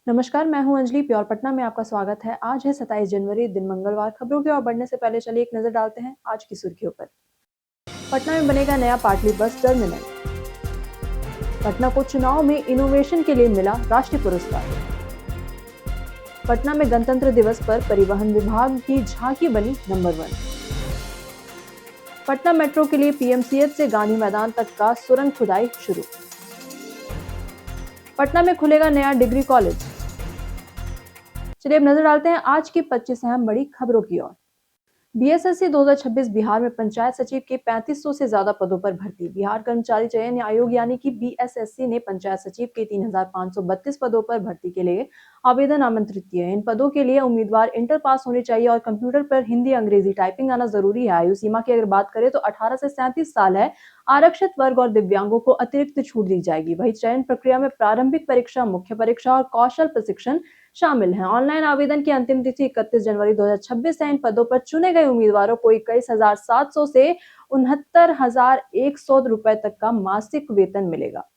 नमस्कार, मैं हूं अंजलि। प्योर पटना में आपका स्वागत है। आज है 27 जनवरी, दिन मंगलवार। खबरों की ओर बढ़ने से पहले चलिए एक नजर डालते हैं आज की सुर्खियों पर। पटना में बनेगा नया पाटली बस टर्मिनल। पटना को चुनाव में इनोवेशन के लिए मिला राष्ट्रीय पुरस्कार। पटना में गणतंत्र दिवस पर परिवहन विभाग की झांकी बनी नंबर 1। पटना मेट्रो के लिए पीएमसीएच से गांधी मैदान तक का सुरंग खुदाई शुरू। पटना में खुलेगा नया डिग्री कॉलेज। चलिए अब नजर डालते हैं आज की 25 अहम बड़ी खबरों की ओर। बीएसएससी 2026 बिहार में पंचायत सचिव के 3500 से ज्यादा पदों पर भर्ती। बिहार कर्मचारी चयन आयोग यानी कि बीएसएससी ने पंचायत सचिव के 3532 पदों पर भर्ती के लिए आवेदन आमंत्रित किए हैं। इन पदों के लिए उम्मीदवार इंटर पास होने चाहिए और कंप्यूटर पर हिंदी अंग्रेजी टाइपिंग आना जरूरी है। आयु सीमा की अगर बात करें तो 18 से 37 साल है। आरक्षित वर्ग और दिव्यांगों को अतिरिक्त छूट दी जाएगी। वही चयन प्रक्रिया में प्रारंभिक परीक्षा, मुख्य परीक्षा और कौशल प्रशिक्षण शामिल हैं। ऑनलाइन आवेदन की अंतिम तिथि 31 जनवरी 2026 है। इन पदों पर चुने गए उम्मीदवारों को 21,700 से 69,100 रुपए तक का मासिक वेतन मिलेगा।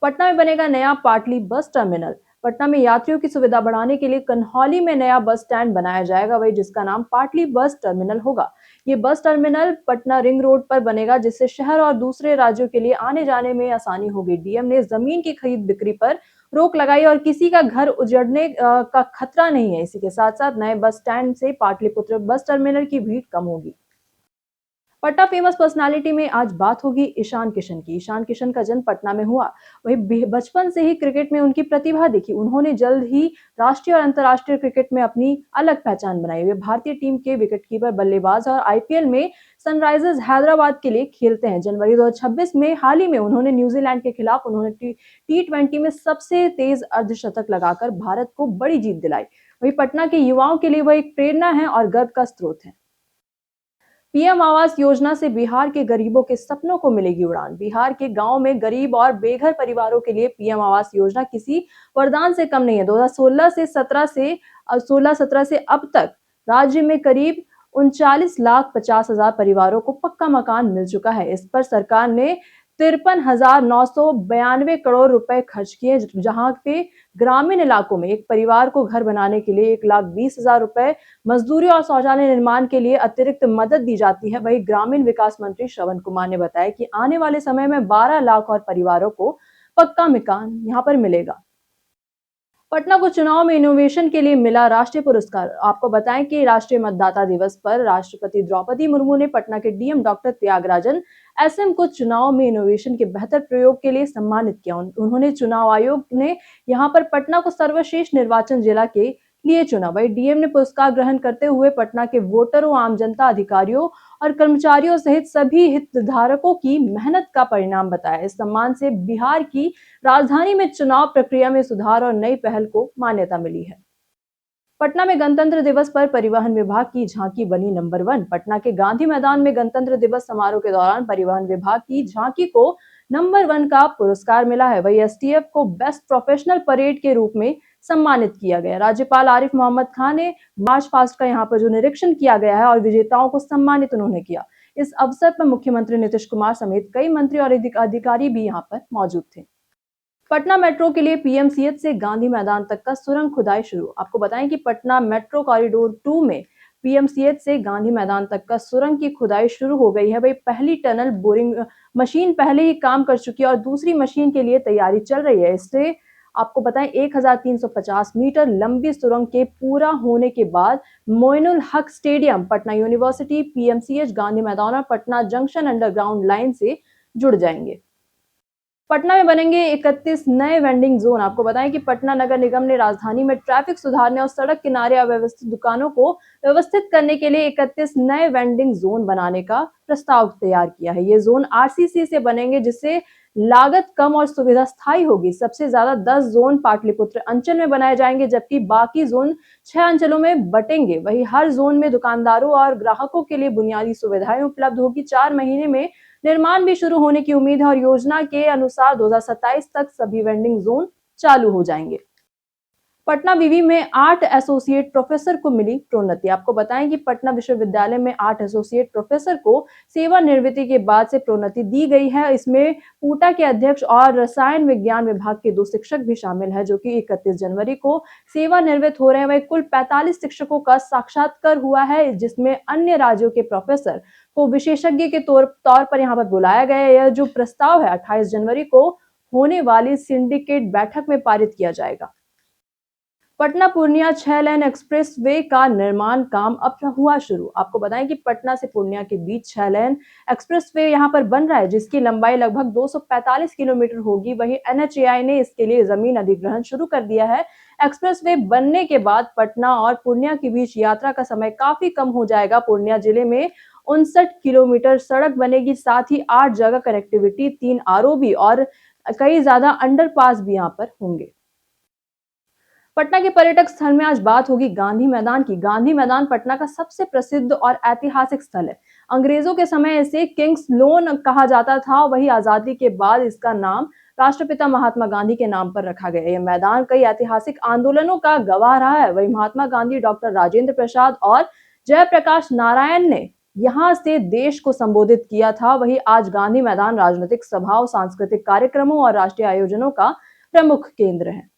पटना में बनेगा नया पाटली बस टर्मिनल। पटना में यात्रियों की सुविधा बढ़ाने के लिए कन्हौली में नया बस स्टैंड बनाया जाएगा, वही जिसका नाम पाटली बस टर्मिनल होगा। ये bus terminal Patna ring road पर बनेगा, जिससे शहर और दूसरे राज्यों के लिए आने जाने में आसानी होगी। डीएम ने जमीन की खरीद बिक्री पर रोक लगाई और किसी का घर उजड़ने का खतरा नहीं है। इसी के साथ साथ नए बस स्टैंड से पाटलिपुत्र बस टर्मिनल की भीड़ कम होगी। पटना फेमस पर्सनालिटी में आज बात होगी ईशान किशन की। ईशान किशन का जन्म पटना में हुआ। वही बचपन से ही क्रिकेट में उनकी प्रतिभा दिखी। उन्होंने जल्द ही राष्ट्रीय और अंतर्राष्ट्रीय क्रिकेट में अपनी अलग पहचान बनाई। वे भारतीय टीम के विकेटकीपर, बल्लेबाज और आईपीएल में सनराइजर्स हैदराबाद के लिए खेलते हैं। जनवरी 2026 में हाल ही में उन्होंने न्यूजीलैंड के खिलाफ टी20 में सबसे तेज अर्धशतक लगाकर भारत को बड़ी जीत दिलाई। वही पटना के युवाओं के लिए वह एक प्रेरणा है और गर्व का स्रोत है। पीएम आवास योजना से बिहार के गरीबों के सपनों को मिलेगी उड़ान। बिहार के गांव में गरीब और बेघर परिवारों के लिए पीएम आवास योजना किसी वरदान से कम नहीं है। 2016-17 से अब तक राज्य में करीब 39,50,000 परिवारों को पक्का मकान मिल चुका है। इस पर सरकार ने 53,992 करोड़ रुपए खर्च किए, जहां पे ग्रामीण इलाकों में एक परिवार को घर बनाने के लिए 1,20,000 रुपए, मजदूरी और शौचालय निर्माण के लिए अतिरिक्त मदद दी जाती है। वहीं ग्रामीण विकास मंत्री श्रवण कुमार ने बताया कि आने वाले समय में 12 लाख और परिवारों को पक्का मकान यहां पर मिलेगा। पटना को चुनाव में इनोवेशन के लिए मिला राष्ट्रीय पुरस्कार। आपको बताएं कि राष्ट्रीय मतदाता दिवस पर राष्ट्रपति द्रौपदी मुर्मू ने पटना के डीएम डॉक्टर त्यागराजन एसएम को चुनाव में इनोवेशन के बेहतर प्रयोग के लिए सम्मानित किया। उन्होंने चुनाव आयोग ने यहां पर पटना को सर्वश्रेष्ठ निर्वाचन जिला के लिए चुना। वही डीएम ने पुरस्कार ग्रहण करते हुए पटना के वोटरों, आम जनता, अधिकारियों और कर्मचारियों सहित सभी हितधारकों की मेहनत का परिणाम बताया। इस सम्मान से बिहार की राजधानी में चुनाव प्रक्रिया में सुधार और नई पहल को मान्यता मिली है। पटना में गणतंत्र दिवस पर परिवहन विभाग की झांकी बनी नंबर 1। पटना के गांधी मैदान में गणतंत्र दिवस समारोह के दौरान परिवहन विभाग की झांकी को नंबर 1 का पुरस्कार मिला है। वही एसटीएफ को बेस्ट प्रोफेशनल परेड के रूप में सम्मानित किया गया। राज्यपाल आरिफ मोहम्मद खान ने मार्च पास्ट का यहाँ पर जो निरीक्षण किया गया है और विजेताओं को सम्मानित उन्होंने किया। इस अवसर पर मुख्यमंत्री नीतीश कुमार समेत कई मंत्री और अधिकारी भी यहाँ पर मौजूद थे। पटना मेट्रो के लिए पीएमसीएच से गांधी मैदान तक का सुरंग खुदाई शुरू। आपको बताएं कि पटना मेट्रो कॉरिडोर 2 में पीएमसीएच से गांधी मैदान तक का सुरंग की खुदाई शुरू हो गई है। वही पहली टनल बोरिंग मशीन पहले ही काम कर चुकी है और दूसरी मशीन के लिए तैयारी चल रही है। इससे आपको बताएं 1350 मीटर लंबी सुरंग के पूरा होने के बाद Moinul Haq stadium, Patna university, PMCH, Gandhi मैदान और पटना जंक्शन अंडरग्राउंड लाइन से जुड़ जाएंगे। पटना में बनेंगे 31 नए वेंडिंग जोन। आपको बताएं कि पटना नगर निगम ने राजधानी में ट्रैफिक सुधारने और सड़क किनारे अव्यवस्थित दुकानों को व्यवस्थित करने के लिए 31 नए वेंडिंग जोन बनाने का प्रस्ताव तैयार किया है। ये जोन आरसीसी से बनेंगे, जिससे लागत कम और सुविधा स्थायी होगी। सबसे ज्यादा 10 जोन पाटलिपुत्र अंचल में बनाए जाएंगे, जबकि बाकी जोन 6 अंचलों में बटेंगे। वही हर जोन में दुकानदारों और ग्राहकों के लिए बुनियादी सुविधाएं उपलब्ध होगी। 4 महीने में निर्माण भी शुरू होने की उम्मीद है और योजना के अनुसार 2027 तक सभी वेंडिंग जोन चालू हो जाएंगे। पटना विवि में 8 एसोसिएट प्रोफेसर को मिली प्रोन्नति। आपको बताएं कि पटना विश्वविद्यालय में 8 एसोसिएट प्रोफेसर को सेवानिवृत्ति के बाद से प्रोन्नति दी गई है। इसमें पूटा के अध्यक्ष और रसायन विज्ञान विभाग के 2 शिक्षक भी शामिल है, जो कि 31 जनवरी को सेवानिवृत्त हो रहे हैं। वहीं कुल 45 शिक्षकों का साक्षात्कार हुआ है, जिसमें अन्य राज्यों के प्रोफेसर को विशेषज्ञ के तौर पर यहाँ पर बुलाया गया है। यह जो प्रस्ताव है 28 जनवरी को होने वाली सिंडिकेट बैठक में पारित किया जाएगा। पटना पूर्णिया 6 लेन एक्सप्रेस वे का निर्माण काम अब हुआ शुरू। आपको बताएं कि पटना से पूर्णिया के बीच 6 लेन एक्सप्रेस वे यहां पर बन रहा है, जिसकी लंबाई लगभग 245 किलोमीटर होगी। वहीं एनएचएआई ने इसके लिए जमीन अधिग्रहण शुरू कर दिया है। एक्सप्रेस वे बनने के बाद पटना और पूर्णिया के बीच यात्रा का समय काफी कम हो जाएगा। पूर्णिया जिले में 59 किलोमीटर सड़क बनेगी, साथ ही 8 जगह कनेक्टिविटी, 3 आरओबी और कई ज्यादा अंडरपास भी यहाँ पर होंगे। पटना के पर्यटक स्थल में आज बात होगी गांधी मैदान की। गांधी मैदान पटना का सबसे प्रसिद्ध और ऐतिहासिक स्थल है। अंग्रेजों के समय इसे किंग्स लॉन कहा जाता था। वही आजादी के बाद इसका नाम राष्ट्रपिता महात्मा गांधी के नाम पर रखा गया। यह मैदान कई ऐतिहासिक आंदोलनों का गवाह रहा है। वही महात्मा गांधी, डॉक्टर राजेंद्र प्रसाद और जयप्रकाश नारायण ने यहाँ से देश को संबोधित किया था। वही आज गांधी मैदान राजनीतिक सभाओं, सांस्कृतिक कार्यक्रमों और राष्ट्रीय आयोजनों का प्रमुख केंद्र है।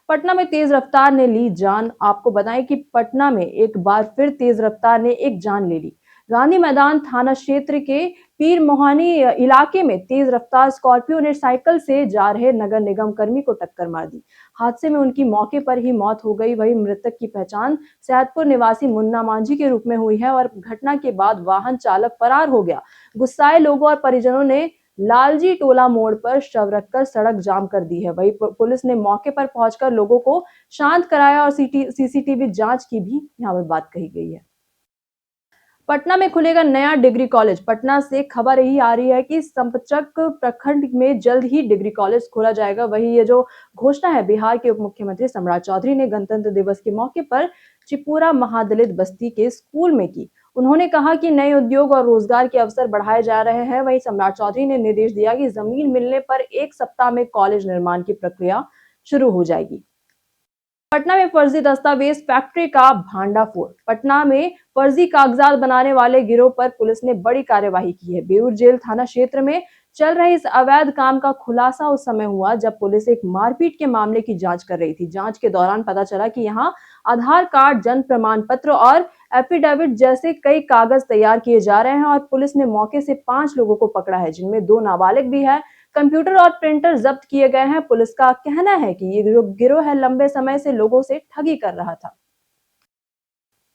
पटना में तेज रफ्तार ने ली जान। आपको बताएं कि पटना में एक बार फिर तेज रफ्तार ने एक जान ले ली। गांधी मैदान थाना क्षेत्र के पीर मोहानी इलाके में तेज रफ्तार स्कॉर्पियो ने साइकिल से जा रहे नगर निगम कर्मी को टक्कर मार दी। हादसे में उनकी मौके पर ही मौत हो गई। वही मृतक की पहचान सैदपुर निवासी मुन्ना मांझी के रूप में हुई है और घटना के बाद वाहन चालक फरार हो गया। गुस्साए लोगों और परिजनों ने लालजी टोला मोड़ पर शव रखकर सड़क जाम कर दी है। वही पुलिस ने मौके पर पहुंचकर लोगों को शांत कराया और सीसीटीवी जांच की भी यहाँ पर बात कही गई है। पटना में खुलेगा नया डिग्री कॉलेज। पटना से खबर यही आ रही है कि संपचक प्रखंड में जल्द ही डिग्री कॉलेज खोला जाएगा। वही ये जो घोषणा है बिहार के उप मुख्यमंत्री सम्राट चौधरी ने गणतंत्र दिवस के मौके पर चिपुरा महादलित बस्ती के स्कूल में की। उन्होंने कहा कि नए उद्योग और रोजगार के अवसर बढ़ाए जा रहे हैं। वहीं सम्राट चौधरी ने निर्देश दिया कि जमीन मिलने पर 1 सप्ताह में कॉलेज निर्माण की प्रक्रिया शुरू हो जाएगी। पटना में फर्जी दस्तावेज फैक्ट्री का भांडाफोड़। पटना में फर्जी कागजात बनाने वाले गिरोह पर पुलिस ने बड़ी कार्यवाही की है। बेऊर जेल थाना क्षेत्र में चल रहे इस अवैध काम का खुलासा उस समय हुआ जब पुलिस एक मारपीट के मामले की जांच कर रही थी। जांच के दौरान पता चला कि यहां आधार कार्ड, जन्म प्रमाण पत्र और एफिडेविट जैसे कई कागज तैयार किए जा रहे हैं और पुलिस ने मौके से 5 लोगों को पकड़ा है, जिनमें 2 नाबालिग भी है। कंप्यूटर और प्रिंटर जब्त किए गए हैं। पुलिस का कहना है कि ये जो गिरोह है लंबे समय से लोगों से ठगी कर रहा था।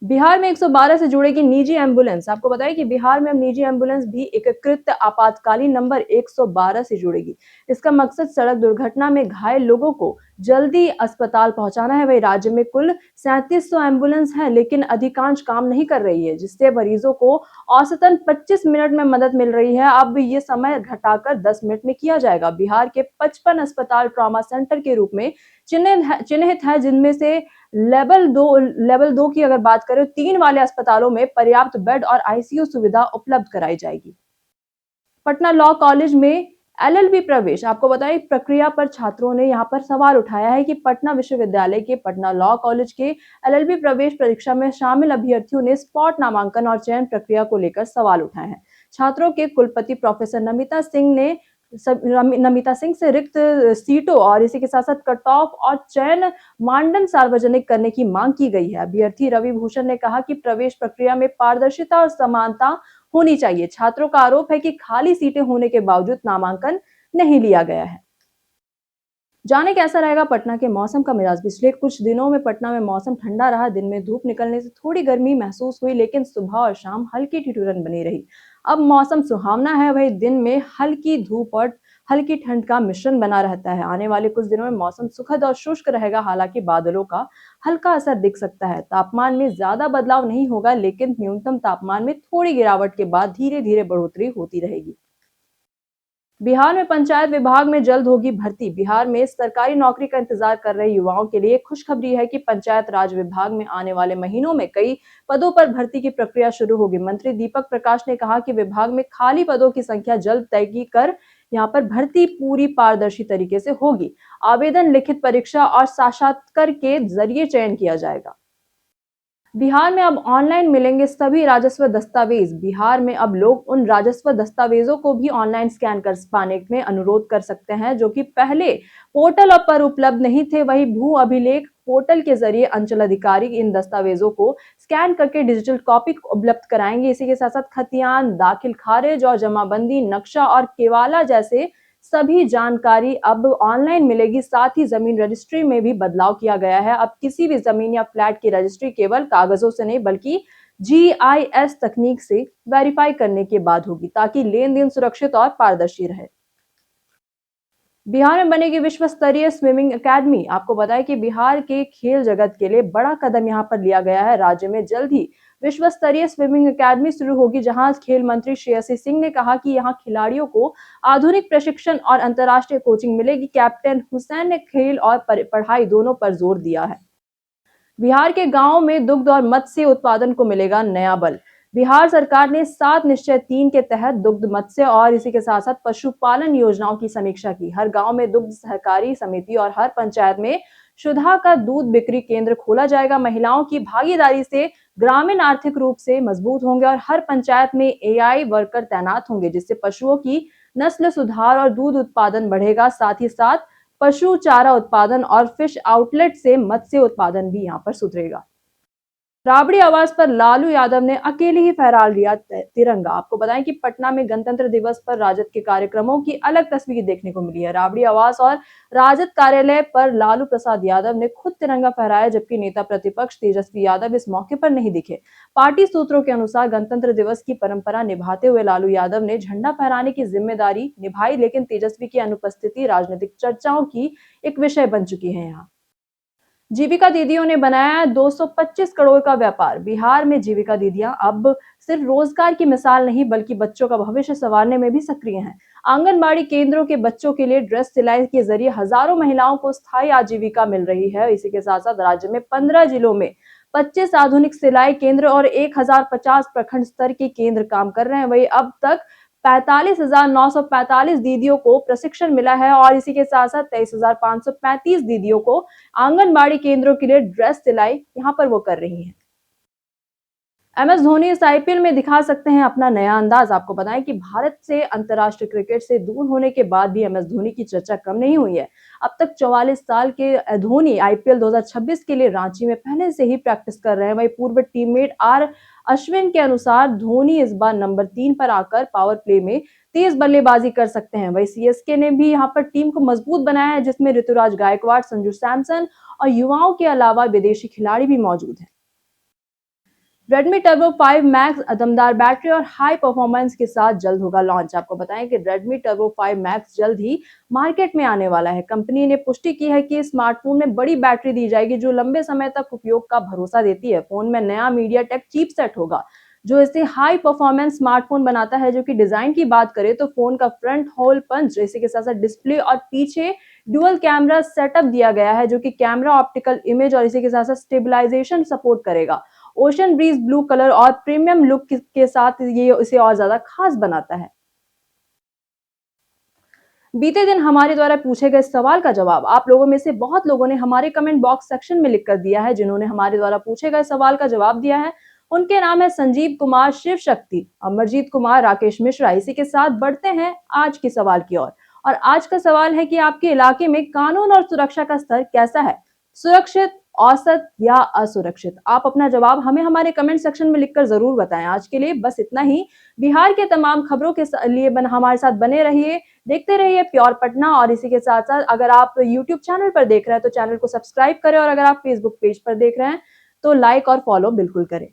बिहार में 112 से जुड़ेगी निजी एम्बुलेंस। आपको बताएं कि बिहार में अब निजी एम्बुलेंस भी एकीकृत आपातकालीन नंबर 112 से जुड़ेगी। इसका मकसद सड़क दुर्घटना में घायल लोगों को जल्दी अस्पताल पहुंचाना है। वही राज्य में कुल 3700 एम्बुलेंस है, लेकिन अधिकांश काम नहीं कर रही है, जिससे मरीजों को औसतन 25 मिनट में मदद मिल रही है। अब ये समय घटाकर 10 मिनट में किया जाएगा। बिहार के 55 अस्पताल ट्रॉमा सेंटर के रूप में चिन्हित है, जिनमें से लेवल 2 की अगर बात करें 3 वाले अस्पतालों में पर्याप्त बेड और आईसीयू सुविधा उपलब्ध कराई जाएगी। पटना लॉ कॉलेज में एलएलबी प्रवेश। आपको बताएं प्रक्रिया पर छात्रों ने यहां पर सवाल उठाया है कि पटना विश्वविद्यालय के पटना लॉ कॉलेज के एलएलबी प्रवेश परीक्षा में शामिल अभ्यर्थियों ने स्पॉट नामांकन और चयन प्रक्रिया को लेकर सवाल उठाए हैं। छात्रों के कुलपति प्रोफेसर नमिता सिंह से रिक्त सीटों और इसी के साथ साथ कट ऑफ और चयन मानदंड सार्वजनिक करने की मांग की गई है। अभ्यर्थी रवि भूषण ने कहा कि प्रवेश प्रक्रिया में पारदर्शिता और समानता होनी चाहिए। छात्रों का आरोप है कि खाली सीटें होने के बावजूद नामांकन नहीं लिया गया है। जाने कैसा रहेगा पटना के मौसम का मिजाज। पिछले कुछ दिनों में पटना में मौसम ठंडा रहा। दिन में धूप निकलने से थोड़ी गर्मी महसूस हुई, लेकिन सुबह और शाम हल्की ठिठुरन बनी रही। अब मौसम सुहावना है। वही दिन में हल्की धूप और हल्की ठंड का मिश्रण बना रहता है। आने वाले कुछ दिनों में मौसम सुखद और शुष्क रहेगा। हालांकि बादलों का हल्का असर दिख सकता है। तापमान में ज्यादा बदलाव नहीं होगा, लेकिन न्यूनतम तापमान में थोड़ी गिरावट के बाद धीरे धीरे बढ़ोतरी होती रहेगी। बिहार में पंचायत विभाग में जल्द होगी भर्ती। बिहार में सरकारी नौकरी का इंतजार कर रहे युवाओं के लिए खुशखबरी है कि पंचायत राज विभाग में आने वाले महीनों में कई पदों पर भर्ती की प्रक्रिया शुरू होगी। मंत्री दीपक प्रकाश ने कहा कि विभाग में खाली पदों की संख्या जल्द तय कर यहाँ पर भर्ती पूरी पारदर्शी तरीके से होगी। आवेदन, लिखित परीक्षा और साक्षात्कार के जरिए चयन किया जाएगा। बिहार में अब ऑनलाइन मिलेंगे सभी राजस्व दस्तावेज। बिहार में अब लोग उन राजस्व दस्तावेजों को भी ऑनलाइन स्कैन कर पाने में अनुरोध कर सकते हैं जो कि पहले पोर्टल पर उपलब्ध नहीं थे। वही भू अभिलेख पोर्टल के जरिए अंचल अधिकारी इन दस्तावेजों को स्कैन करके डिजिटल कॉपी उपलब्ध कराएंगे। इसी के साथ साथ खतियान, दाखिल खारिज और जमाबंदी, नक्शा और केवाला जैसे सभी जानकारी अब ऑनलाइन मिलेगी। साथ ही जमीन रजिस्ट्री में भी बदलाव किया गया है। अब किसी भी जमीन या फ्लैट की रजिस्ट्री केवल कागजों से नहीं बल्कि जीआईएस तकनीक से वेरीफाई करने के बाद होगी, ताकि लेन देन सुरक्षित और पारदर्शी रहे। बिहार में बनेगी विश्व स्तरीय स्विमिंग एकेडमी। आपको बताएं कि बिहार के खेल जगत के लिए बड़ा कदम यहां पर लिया गया है। राज्य में जल्द ही विश्व स्तरीय स्विमिंग एकेडमी शुरू होगी, जहां खेल मंत्री श्रेयसी सिंह ने कहा कि यहां खिलाड़ियों को आधुनिक प्रशिक्षण और अंतर्राष्ट्रीय कोचिंग मिलेगी। कैप्टन हुसैन ने खेल और पढ़ाई दोनों पर जोर दिया है। बिहार के गांवों में दुग्ध और मत्स्य उत्पादन को मिलेगा नया बल। बिहार सरकार ने 7 निश्चय 3 के तहत दुग्ध, मत्स्य और इसी के साथ साथ पशुपालन योजनाओं की समीक्षा की। हर गांव में दुग्ध सहकारी समिति और हर पंचायत में सुधा का दूध बिक्री केंद्र खोला जाएगा। महिलाओं की भागीदारी से ग्रामीण आर्थिक रूप से मजबूत होंगे और हर पंचायत में एआई वर्कर तैनात होंगे, जिससे पशुओं की नस्ल सुधार और दूध उत्पादन बढ़ेगा। साथ ही साथ पशु चारा उत्पादन और फिश आउटलेट से मत्स्य उत्पादन भी यहाँ पर सुधरेगा। राबड़ी आवास पर लालू यादव ने अकेले ही फहरा लिया तिरंगा। आपको बताएं कि पटना में गणतंत्र दिवस पर राजद के कार्यक्रमों की अलग तस्वीर देखने को मिली है। राबड़ी आवास और राजद कार्यालय पर लालू प्रसाद यादव ने खुद तिरंगा फहराया, जबकि नेता प्रतिपक्ष तेजस्वी यादव इस मौके पर नहीं दिखे। पार्टी सूत्रों के अनुसार गणतंत्र दिवस की परंपरा निभाते हुए लालू यादव ने झंडा फहराने की जिम्मेदारी निभाई, लेकिन तेजस्वी की अनुपस्थिति राजनीतिक चर्चाओं की एक विषय बन चुकी है। यहाँ जीविका दीदियों ने बनाया 225 करोड़ का व्यापार। बिहार में जीविका दीदियां अब सिर्फ रोजगार की मिसाल नहीं बल्कि बच्चों का भविष्य संवारने में भी सक्रिय हैं। आंगनबाड़ी केंद्रों के बच्चों के लिए ड्रेस सिलाई के जरिए हजारों महिलाओं को स्थायी आजीविका मिल रही है। इसी के साथ साथ राज्य में 15 जिलों में 25 आधुनिक सिलाई केंद्र और 1050 प्रखंड स्तर के केंद्र काम कर रहे हैं। वही अब तक 45,945 दीदियों को प्रशिक्षण मिला है और इसी के साथ साथ 23,535 दीदियों को आंगनबाड़ी केंद्रों के लिए ड्रेस सिलाई यहां पर वो कर रही हैं। एमएस धोनी इस आईपीएल में दिखा सकते हैं अपना नया अंदाज। आपको बताएं कि भारत से अंतर्राष्ट्रीय क्रिकेट से दूर होने के बाद भी एमएस धोनी की चर्चा कम नहीं हुई है। अब तक 44 साल के धोनी आईपीएल 2026 के लिए रांची में पहले से ही प्रैक्टिस कर रहे हैं। वही पूर्व टीममेट आर अश्विन के अनुसार धोनी इस बार नंबर 3 पर आकर पावर प्ले में तेज बल्लेबाजी कर सकते हैं। वही सीएसके ने भी यहाँ पर टीम को मजबूत बनाया है, जिसमें ऋतुराज गायकवाड़, संजू सैमसन और युवाओं के अलावा विदेशी खिलाड़ी भी मौजूद हैं। Redmi Turbo 5 Max दमदार बैटरी और हाई परफॉर्मेंस के साथ जल्द होगा लॉन्च। आपको बताएं कि Redmi Turbo 5 Max जल्द ही मार्केट में आने वाला है। कंपनी ने पुष्टि की है कि स्मार्टफोन में बड़ी बैटरी दी जाएगी जो लंबे समय तक उपयोग का भरोसा देती है। फोन में नया MediaTek चिपसेट होगा जो इसे हाई परफॉर्मेंस स्मार्टफोन बनाता है। जो कि डिजाइन की बात करें तो फोन का फ्रंट होल पंच, इसी के साथ साथ डिस्प्ले और पीछे डुअल कैमरा सेटअप दिया गया है जो कि कैमरा, ऑप्टिकल इमेज और इसी के साथ साथ स्टेबलाइजेशन सपोर्ट करेगा। ओशन ब्रीज ब्लू कलर और प्रीमियम लुक के साथ ये इसे और ज्यादा खास बनाता है। बीते दिन हमारे द्वारा पूछे गए सवाल का जवाब आप लोगों में से बहुत लोगों ने हमारे कमेंट बॉक्स सेक्शन में लिखकर दिया है। जिन्होंने हमारे द्वारा पूछे गए सवाल का जवाब दिया है उनके नाम है संजीव कुमार, शिव शक्ति, अमरजीत कुमार, राकेश मिश्रा। इसी के साथ बढ़ते हैं आज के सवाल की ओर। और आज का सवाल है कि आपके इलाके में कानून और सुरक्षा का स्तर कैसा है? सुरक्षित, औसत या असुरक्षित? आप अपना जवाब हमें हमारे कमेंट सेक्शन में लिखकर जरूर बताएं। आज के लिए बस इतना ही। बिहार के तमाम खबरों के लिए हमारे साथ बने रहिए, देखते रहिए प्योर पटना। और इसी के साथ साथ अगर आप यूट्यूब चैनल पर देख रहे हैं तो चैनल को सब्सक्राइब करें और अगर आप फेसबुक पेज पर देख रहे हैं तो लाइक और फॉलो बिल्कुल करें।